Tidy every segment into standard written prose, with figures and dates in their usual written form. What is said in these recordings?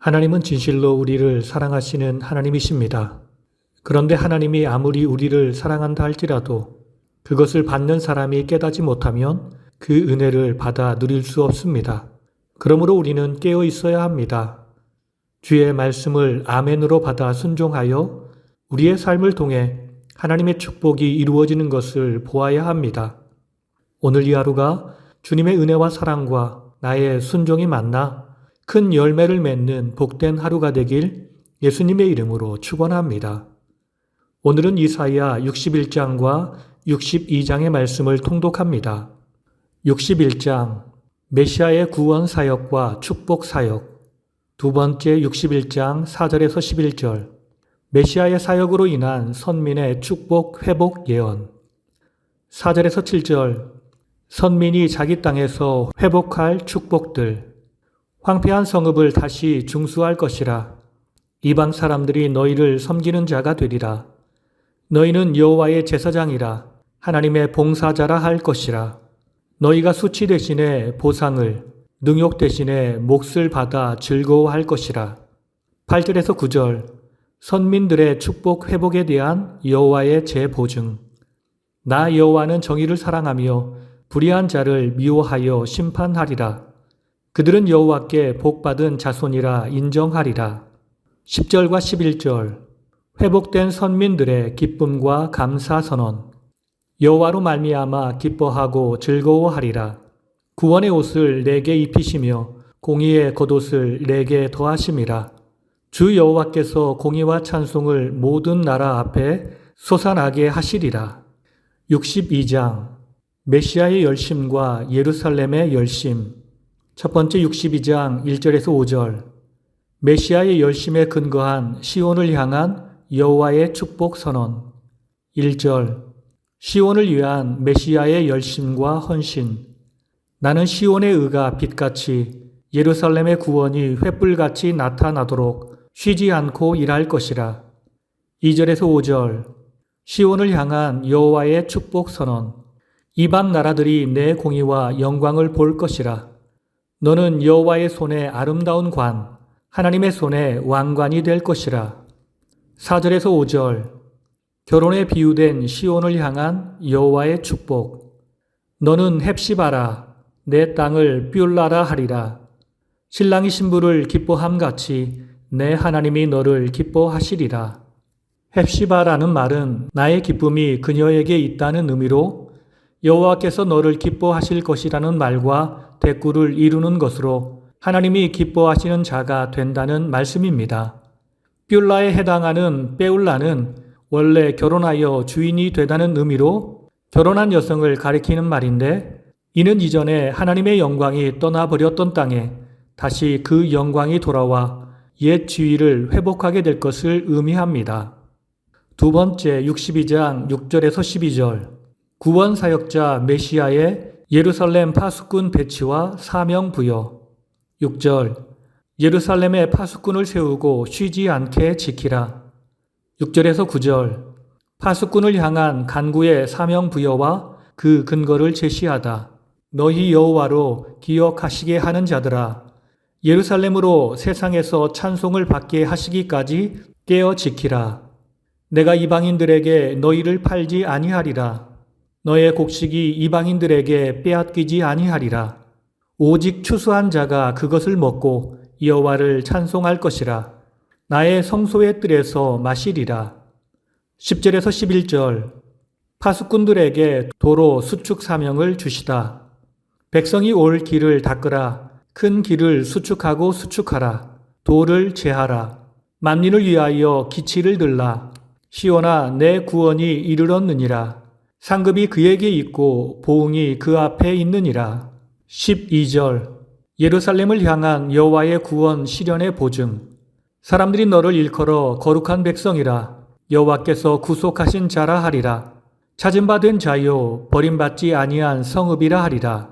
하나님은 진실로 우리를 사랑하시는 하나님이십니다. 그런데 하나님이 아무리 우리를 사랑한다 할지라도 그것을 받는 사람이 깨닫지 못하면 그 은혜를 받아 누릴 수 없습니다. 그러므로 우리는 깨어 있어야 합니다. 주의 말씀을 아멘으로 받아 순종하여 우리의 삶을 통해 하나님의 축복이 이루어지는 것을 보아야 합니다. 오늘 이 하루가 주님의 은혜와 사랑과 나의 순종이 만나 큰 열매를 맺는 복된 하루가 되길 예수님의 이름으로 축원합니다. 오늘은 이사야 61장과 62장의 말씀을 통독합니다. 61장 메시아의 구원 사역과 축복 사역. 두 번째 61장 4절에서 11절 메시아의 사역으로 인한 선민의 축복 회복 예언. 4절에서 7절 선민이 자기 땅에서 회복할 축복들. 황폐한 성읍을 다시 중수할 것이라. 이방 사람들이 너희를 섬기는 자가 되리라. 너희는 여호와의 제사장이라 하나님의 봉사자라 할 것이라. 너희가 수치 대신에 보상을, 능욕 대신에 몫을 받아 즐거워할 것이라. 8절에서 9절 선민들의 축복 회복에 대한 여호와의 재보증. 나 여호와는 정의를 사랑하며 불의한 자를 미워하여 심판하리라. 그들은 여호와께 복받은 자손이라 인정하리라. 10절과 11절 회복된 선민들의 기쁨과 감사 선언. 여호와로 말미암아 기뻐하고 즐거워하리라. 구원의 옷을 내게 입히시며 공의의 겉옷을 내게 더하심이라. 주 여호와께서 공의와 찬송을 모든 나라 앞에 솟아나게 하시리라. 62장 메시아의 열심과 예루살렘의 열심. 첫 번째 62장 1절에서 5절 메시아의 열심에 근거한 시온을 향한 여호와의 축복 선언. 1절 시온을 위한 메시아의 열심과 헌신. 나는 시온의 의가 빛같이 예루살렘의 구원이 횃불같이 나타나도록 쉬지 않고 일할 것이라. 2절에서 5절 시온을 향한 여호와의 축복 선언. 이방 나라들이 내 공의와 영광을 볼 것이라. 너는 여호와의 손에 아름다운 관, 하나님의 손에 왕관이 될 것이라. 4절에서 5절 결혼에 비유된 시온을 향한 여호와의 축복. 너는 헵시바라 내 땅을 뷸라라 하리라. 신랑이 신부를 기뻐함같이 내 하나님이 너를 기뻐하시리라. 헵시바라는 말은 나의 기쁨이 그녀에게 있다는 의미로 여호와께서 너를 기뻐하실 것이라는 말과 대꾸를 이루는 것으로 하나님이 기뻐하시는 자가 된다는 말씀입니다. 뷸라에 해당하는 베울라는 원래 결혼하여 주인이 되다는 의미로 결혼한 여성을 가리키는 말인데 이는 이전에 하나님의 영광이 떠나버렸던 땅에 다시 그 영광이 돌아와 옛 지위를 회복하게 될 것을 의미합니다. 두 번째 62장 6절에서 12절 구원 사역자 메시아의 예루살렘 파수꾼 배치와 사명 부여. 6절 예루살렘에 파수꾼을 세우고 쉬지 않게 지키라. 6절에서 9절 파수꾼을 향한 간구의 사명 부여와 그 근거를 제시하다. 너희 여호와로 기억하시게 하는 자들아 예루살렘으로 세상에서 찬송을 받게 하시기까지 깨어 지키라. 내가 이방인들에게 너희를 팔지 아니하리라. 너의 곡식이 이방인들에게 빼앗기지 아니하리라. 오직 추수한 자가 그것을 먹고 여호와를 찬송할 것이라. 나의 성소의 뜰에서 마시리라. 10절에서 11절 파수꾼들에게 도로 수축 사명을 주시다. 백성이 올 길을 닦으라. 큰 길을 수축하고 수축하라. 돌을 제하라. 만민을 위하여 기치를 들라. 시온아 내 구원이 이르렀느니라. 상급이 그에게 있고 보응이 그 앞에 있느니라. 12절 예루살렘을 향한 여호와의 구원 시련의 보증. 사람들이 너를 일컬어 거룩한 백성이라 여호와께서 구속하신 자라 하리라. 찾음받은 자요 버림받지 아니한 성읍이라 하리라.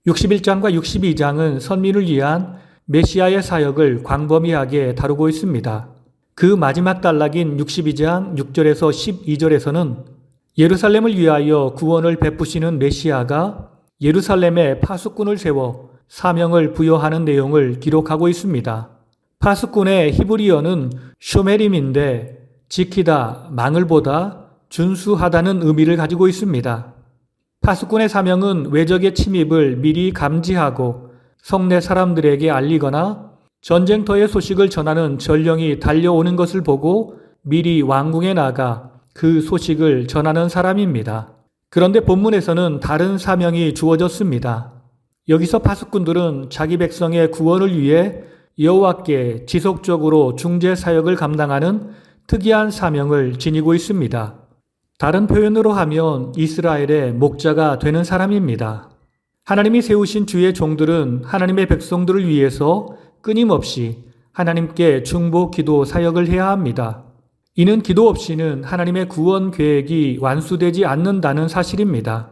61장과 62장은 선민을 위한 메시아의 사역을 광범위하게 다루고 있습니다. 그 마지막 단락인 62장 6절에서 12절에서는 예루살렘을 위하여 구원을 베푸시는 메시아가 예루살렘에 파수꾼을 세워 사명을 부여하는 내용을 기록하고 있습니다. 파수꾼의 히브리어는 쇼메림인데 지키다, 망을 보다, 준수하다는 의미를 가지고 있습니다. 파수꾼의 사명은 외적의 침입을 미리 감지하고 성내 사람들에게 알리거나 전쟁터의 소식을 전하는 전령이 달려오는 것을 보고 미리 왕궁에 나가 그 소식을 전하는 사람입니다. 그런데 본문에서는 다른 사명이 주어졌습니다. 여기서 파수꾼들은 자기 백성의 구원을 위해 여호와께 지속적으로 중재 사역을 감당하는 특이한 사명을 지니고 있습니다. 다른 표현으로 하면 이스라엘의 목자가 되는 사람입니다. 하나님이 세우신 주의 종들은 하나님의 백성들을 위해서 끊임없이 하나님께 중보 기도 사역을 해야 합니다. 이는 기도 없이는 하나님의 구원 계획이 완수되지 않는다는 사실입니다.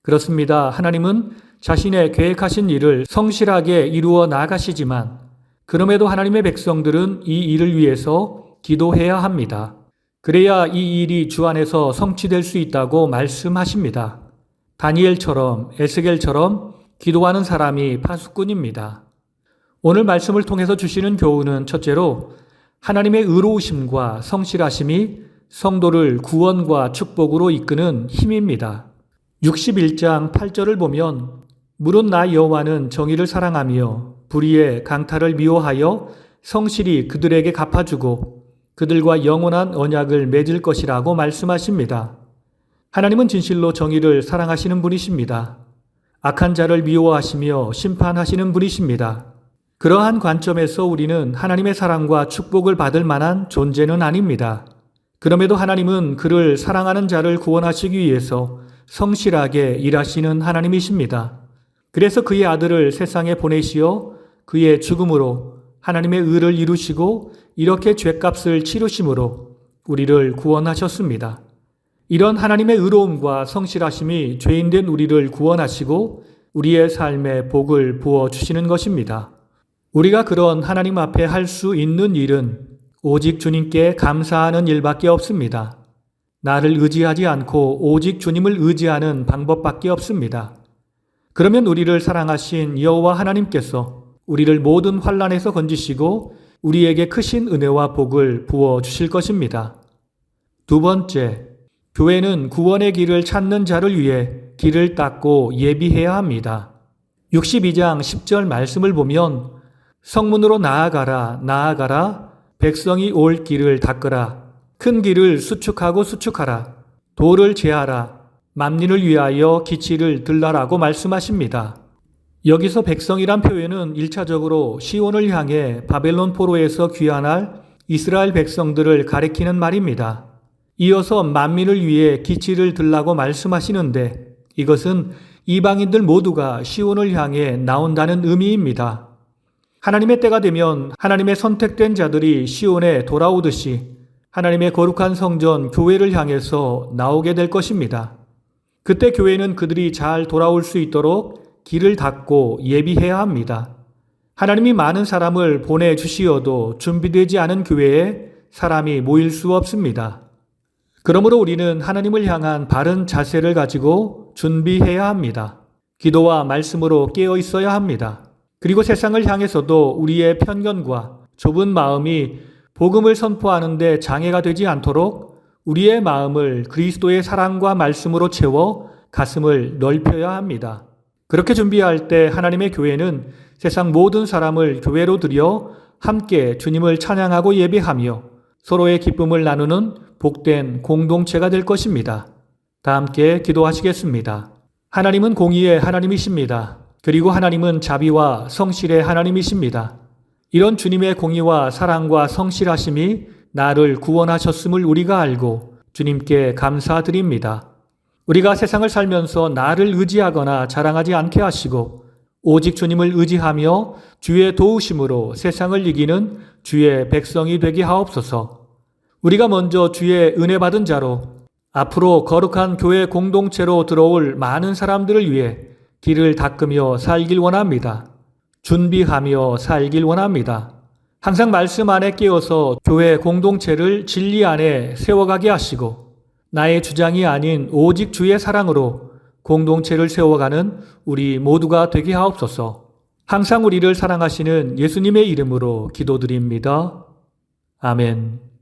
그렇습니다. 하나님은 자신의 계획하신 일을 성실하게 이루어 나가시지만 그럼에도 하나님의 백성들은 이 일을 위해서 기도해야 합니다. 그래야 이 일이 주 안에서 성취될 수 있다고 말씀하십니다. 다니엘처럼 에스겔처럼 기도하는 사람이 파수꾼입니다. 오늘 말씀을 통해서 주시는 교훈은 첫째로 하나님의 의로우심과 성실하심이 성도를 구원과 축복으로 이끄는 힘입니다. 61장 8절을 보면 물은 나 여호와는 정의를 사랑하며 불의의 강탈을 미워하여 성실히 그들에게 갚아주고 그들과 영원한 언약을 맺을 것이라고 말씀하십니다. 하나님은 진실로 정의를 사랑하시는 분이십니다. 악한 자를 미워하시며 심판하시는 분이십니다. 그러한 관점에서 우리는 하나님의 사랑과 축복을 받을 만한 존재는 아닙니다. 그럼에도 하나님은 그를 사랑하는 자를 구원하시기 위해서 성실하게 일하시는 하나님이십니다. 그래서 그의 아들을 세상에 보내시어 그의 죽음으로 하나님의 의를 이루시고 이렇게 죄값을 치르심으로 우리를 구원하셨습니다. 이런 하나님의 의로움과 성실하심이 죄인된 우리를 구원하시고 우리의 삶에 복을 부어주시는 것입니다. 우리가 그런 하나님 앞에 할 수 있는 일은 오직 주님께 감사하는 일밖에 없습니다. 나를 의지하지 않고 오직 주님을 의지하는 방법밖에 없습니다. 그러면 우리를 사랑하신 여호와 하나님께서 우리를 모든 환난에서 건지시고 우리에게 크신 은혜와 복을 부어 주실 것입니다. 두 번째, 교회는 구원의 길을 찾는 자를 위해 길을 닦고 예비해야 합니다. 62장 10절 말씀을 보면 성문으로 나아가라 나아가라 백성이 올 길을 닦으라 큰 길을 수축하고 수축하라 돌을 제하라 만민을 위하여 기치를 들라라고 말씀하십니다. 여기서 백성이란 표현은 1차적으로 시온을 향해 바벨론 포로에서 귀환할 이스라엘 백성들을 가리키는 말입니다. 이어서 만민을 위해 기치를 들라고 말씀하시는데 이것은 이방인들 모두가 시온을 향해 나온다는 의미입니다. 하나님의 때가 되면 하나님의 선택된 자들이 시온에 돌아오듯이 하나님의 거룩한 성전 교회를 향해서 나오게 될 것입니다. 그때 교회는 그들이 잘 돌아올 수 있도록 길을 닦고 예비해야 합니다. 하나님이 많은 사람을 보내주시어도 준비되지 않은 교회에 사람이 모일 수 없습니다. 그러므로 우리는 하나님을 향한 바른 자세를 가지고 준비해야 합니다. 기도와 말씀으로 깨어 있어야 합니다. 그리고 세상을 향해서도 우리의 편견과 좁은 마음이 복음을 선포하는 데 장애가 되지 않도록 우리의 마음을 그리스도의 사랑과 말씀으로 채워 가슴을 넓혀야 합니다. 그렇게 준비할 때 하나님의 교회는 세상 모든 사람을 교회로 들여 함께 주님을 찬양하고 예배하며 서로의 기쁨을 나누는 복된 공동체가 될 것입니다. 다 함께 기도하시겠습니다. 하나님은 공의의 하나님이십니다. 그리고 하나님은 자비와 성실의 하나님이십니다. 이런 주님의 공의와 사랑과 성실하심이 나를 구원하셨음을 우리가 알고 주님께 감사드립니다. 우리가 세상을 살면서 나를 의지하거나 자랑하지 않게 하시고 오직 주님을 의지하며 주의 도우심으로 세상을 이기는 주의 백성이 되게 하옵소서. 우리가 먼저 주의 은혜 받은 자로 앞으로 거룩한 교회 공동체로 들어올 많은 사람들을 위해 길을 닦으며 살길 원합니다. 준비하며 살길 원합니다. 항상 말씀 안에 깨어서 교회 공동체를 진리 안에 세워가게 하시고 나의 주장이 아닌 오직 주의 사랑으로 공동체를 세워가는 우리 모두가 되게 하옵소서. 항상 우리를 사랑하시는 예수님의 이름으로 기도드립니다. 아멘.